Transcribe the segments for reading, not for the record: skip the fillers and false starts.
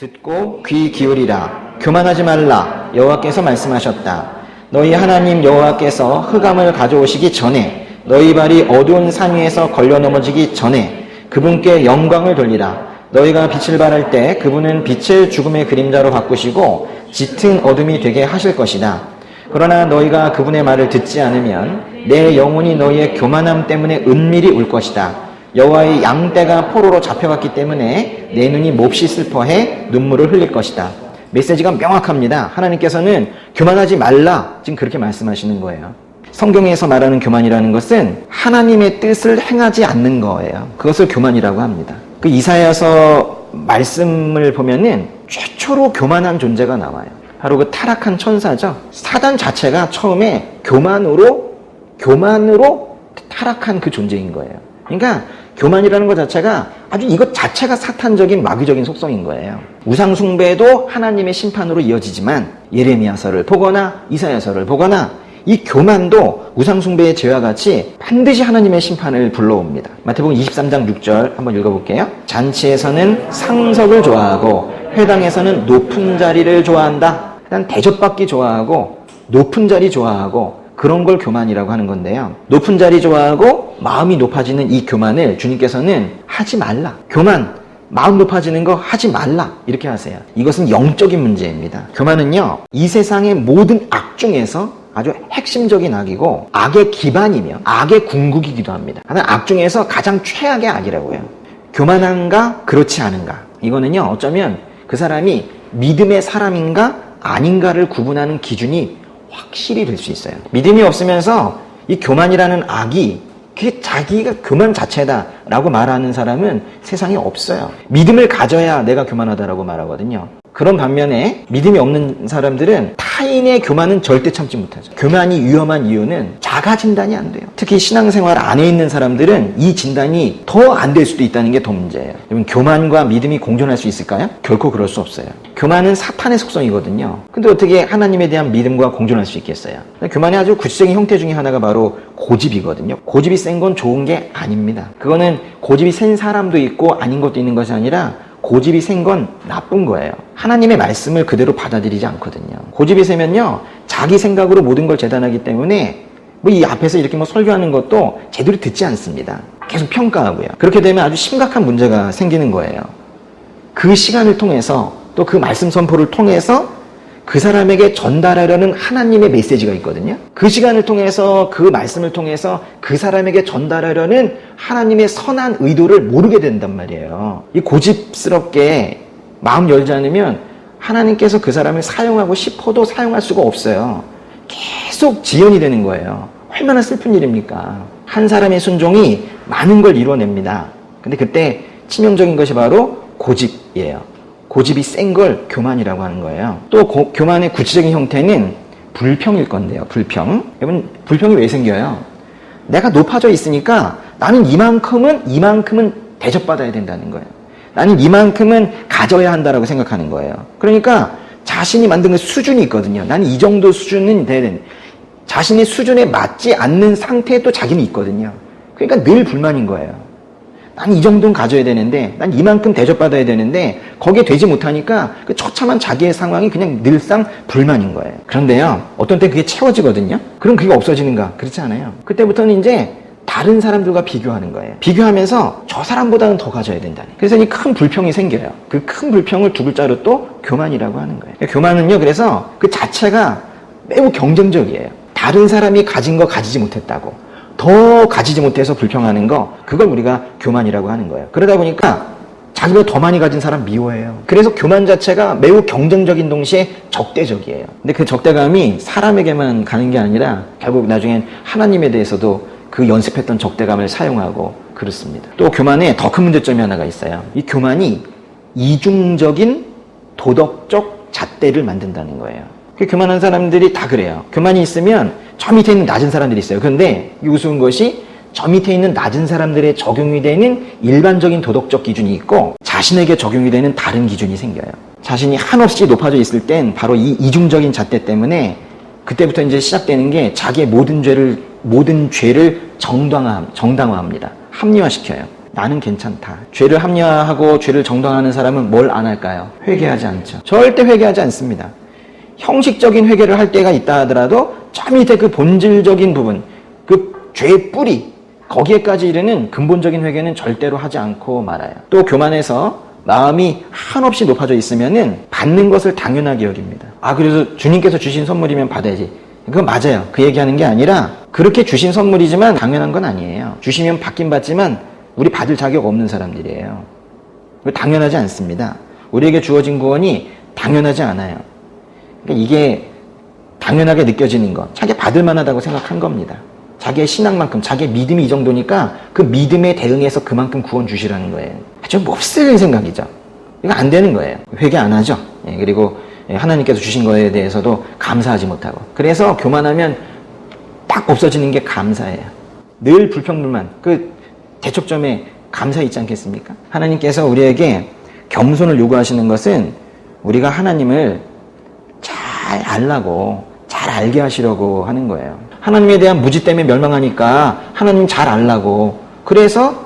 듣고 귀 기울이라. 교만하지 말라. 여호와께서 말씀하셨다. 너희 하나님 여호와께서 흑암을 가져오시기 전에, 너희 발이 어두운 산 위에서 걸려 넘어지기 전에 그분께 영광을 돌리라. 너희가 빛을 발할 때 그분은 빛을 죽음의 그림자로 바꾸시고 짙은 어둠이 되게 하실 것이다. 그러나 너희가 그분의 말을 듣지 않으면 내 영혼이 너희의 교만함 때문에 은밀히 울 것이다. 여호와의 양떼가 포로로 잡혀갔기 때문에 내 눈이 몹시 슬퍼해 눈물을 흘릴 것이다. 메시지가 명확합니다. 하나님께서는 교만하지 말라, 지금 그렇게 말씀하시는 거예요. 성경에서 말하는 교만이라는 것은 하나님의 뜻을 행하지 않는 거예요. 그것을 교만이라고 합니다. 그 이사야서 말씀을 보면은 최초로 교만한 존재가 나와요. 바로 그 타락한 천사죠. 사단 자체가 처음에 교만으로 타락한 그 존재인 거예요. 그러니까 교만이라는 것 자체가 아주 이것 자체가 사탄적인 마귀적인 속성인 거예요. 우상 숭배도 하나님의 심판으로 이어지지만 예레미야서를 보거나 이사야서를 보거나 이 교만도 우상 숭배의 죄와 같이 반드시 하나님의 심판을 불러옵니다. 마태복음 23장 6절 한번 읽어볼게요. 잔치에서는 상석을 좋아하고 회당에서는 높은 자리를 좋아한다. 일단 대접받기 좋아하고 높은 자리 좋아하고 그런 걸 교만이라고 하는 건데요. 높은 자리 좋아하고 마음이 높아지는 이 교만을 주님께서는 하지 말라. 교만, 마음 높아지는 거 하지 말라. 이렇게 하세요. 이것은 영적인 문제입니다. 교만은요, 이 세상의 모든 악 중에서 아주 핵심적인 악이고 악의 기반이며 악의 궁극이기도 합니다. 하나 악 중에서 가장 최악의 악이라고 해요. 교만한가 그렇지 않은가. 이거는요, 어쩌면 그 사람이 믿음의 사람인가 아닌가를 구분하는 기준이 확실히 될 수 있어요. 믿음이 없으면서 이 교만이라는 악이 그게 자기가 교만 자체다라고 말하는 사람은 세상에 없어요. 믿음을 가져야 내가 교만하다라고 말하거든요. 그런 반면에 믿음이 없는 사람들은 타인의 교만은 절대 참지 못하죠. 교만이 위험한 이유는 자가 진단이 안 돼요. 특히 신앙생활 안에 있는 사람들은 이 진단이 더 안 될 수도 있다는 게 더 문제예요. 여러분, 교만과 믿음이 공존할 수 있을까요? 결코 그럴 수 없어요. 교만은 사탄의 속성이거든요. 근데 어떻게 하나님에 대한 믿음과 공존할 수 있겠어요? 교만의 아주 구체적인 형태 중에 하나가 바로 고집이거든요. 고집이 센 건 좋은 게 아닙니다. 그거는 고집이 센 사람도 있고 아닌 것도 있는 것이 아니라 고집이 센 건 나쁜 거예요. 하나님의 말씀을 그대로 받아들이지 않거든요. 고집이 세면요, 자기 생각으로 모든 걸 재단하기 때문에 이 앞에서 이렇게 설교하는 것도 제대로 듣지 않습니다. 계속 평가하고요. 그렇게 되면 아주 심각한 문제가 생기는 거예요. 그 시간을 통해서 또 그 말씀 선포를 통해서 그 사람에게 전달하려는 하나님의 메시지가 있거든요. 그 시간을 통해서 그 말씀을 통해서 그 사람에게 전달하려는 하나님의 선한 의도를 모르게 된단 말이에요. 이 고집스럽게 마음 열지 않으면 하나님께서 그 사람을 사용하고 싶어도 사용할 수가 없어요. 계속 지연이 되는 거예요. 얼마나 슬픈 일입니까? 한 사람의 순종이 많은 걸 이루어냅니다. 근데 그때 치명적인 것이 바로 고집이에요. 고집이 센 걸 교만이라고 하는 거예요. 또 교만의 구체적인 형태는 불평일 건데요. 불평. 여러분, 불평이 왜 생겨요? 내가 높아져 있으니까 나는 이만큼은 대접받아야 된다는 거예요. 나는 이만큼은 가져야 한다라고 생각하는 거예요. 그러니까 자신이 만든 그 수준이 있거든요. 나는 이 정도 수준은 돼야 되는. 자신의 수준에 맞지 않는 상태에 또 자기는 있거든요. 그러니까 늘 불만인 거예요. 난 이 정도는 가져야 되는데, 난 이만큼 대접받아야 되는데 거기에 되지 못하니까 그 처참한 자기의 상황이 그냥 늘상 불만인 거예요. 그런데요, 어떤 때 그게 채워지거든요. 그럼 그게 없어지는가? 그렇지 않아요. 그때부터는 이제 다른 사람들과 비교하는 거예요. 비교하면서 저 사람보다는 더 가져야 된다는. 그래서 이 큰 불평이 생겨요. 그 큰 불평을 두 글자로 또 교만이라고 하는 거예요. 교만은요, 그래서 그 자체가 매우 경쟁적이에요. 다른 사람이 가진 거 가지지 못했다고, 더 가지지 못해서 불평하는 거, 그걸 우리가 교만이라고 하는 거예요. 그러다 보니까 자기보다 더 많이 가진 사람 미워해요. 그래서 교만 자체가 매우 경쟁적인 동시에 적대적이에요. 근데 그 적대감이 사람에게만 가는 게 아니라 결국 나중엔 하나님에 대해서도 그 연습했던 적대감을 사용하고 그렇습니다. 또 교만에 더 큰 문제점이 하나가 있어요. 이 교만이 이중적인 도덕적 잣대를 만든다는 거예요. 교만한 사람들이 다 그래요. 교만이 있으면 저 밑에 있는 낮은 사람들이 있어요. 그런데 이 우스운 것이 저 밑에 있는 낮은 사람들의 적용이 되는 일반적인 도덕적 기준이 있고 자신에게 적용이 되는 다른 기준이 생겨요. 자신이 한없이 높아져 있을 땐 바로 이 이중적인 잣대 때문에 그때부터 이제 시작되는 게 자기의 모든 죄를 정당화합니다. 합리화시켜요. 나는 괜찮다. 죄를 합리화하고 죄를 정당화하는 사람은 뭘 안 할까요? 회개하지 않죠. 절대 회개하지 않습니다. 형식적인 회개를 할 때가 있다 하더라도 저 밑에 그 본질적인 부분, 그 죄의 뿌리, 거기에까지 이르는 근본적인 회개는 절대로 하지 않고 말아요. 또 교만해서 마음이 한없이 높아져 있으면은 받는 것을 당연하게 여깁니다. 그래서 주님께서 주신 선물이면 받아야지. 그건 맞아요. 그 얘기하는 게 아니라 그렇게 주신 선물이지만 당연한 건 아니에요. 주시면 받긴 받지만 우리 받을 자격 없는 사람들이에요. 당연하지 않습니다. 우리에게 주어진 구원이 당연하지 않아요. 그러니까 이게 당연하게 느껴지는 것, 자기 받을 만하다고 생각한 겁니다. 자기의 신앙만큼, 자기의 믿음이 이 정도니까 그 믿음에 대응해서 그만큼 구원 주시라는 거예요. 아주 몹쓸 생각이죠. 이거 안 되는 거예요. 회개 안 하죠. 그리고 하나님께서 주신 거에 대해서도 감사하지 못하고. 그래서 교만하면 딱 없어지는 게 감사예요. 늘 불평불만, 그 대척점에 감사 있지 않겠습니까? 하나님께서 우리에게 겸손을 요구하시는 것은 우리가 하나님을 잘 알라고, 잘 알게 하시려고 하는 거예요. 하나님에 대한 무지 때문에 멸망하니까 하나님 잘 알라고, 그래서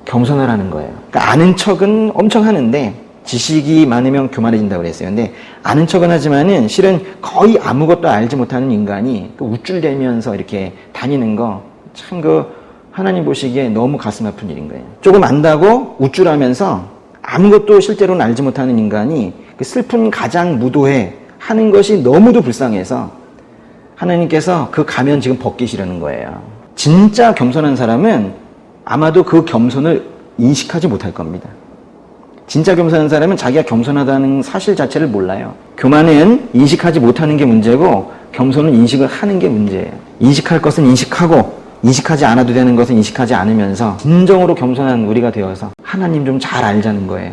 겸손하라는 거예요. 그러니까 아는 척은 엄청 하는데 지식이 많으면 교만해진다고 그랬어요. 근데 아는 척은 하지만은 실은 거의 아무것도 알지 못하는 인간이 그 우쭐대면서 이렇게 다니는 거 참 하나님 보시기에 너무 가슴 아픈 일인 거예요. 조금 안다고 우쭐하면서 아무것도 실제로는 알지 못하는 인간이 그 슬픈 가장 무도회 하는 것이 너무도 불쌍해서 하나님께서 그 가면 지금 벗기시려는 거예요. 진짜 겸손한 사람은 아마도 그 겸손을 인식하지 못할 겁니다. 진짜 겸손한 사람은 자기가 겸손하다는 사실 자체를 몰라요. 교만은 인식하지 못하는 게 문제고 겸손은 인식을 하는 게 문제예요. 인식할 것은 인식하고 인식하지 않아도 되는 것은 인식하지 않으면서 진정으로 겸손한 우리가 되어서 하나님 좀 잘 알자는 거예요.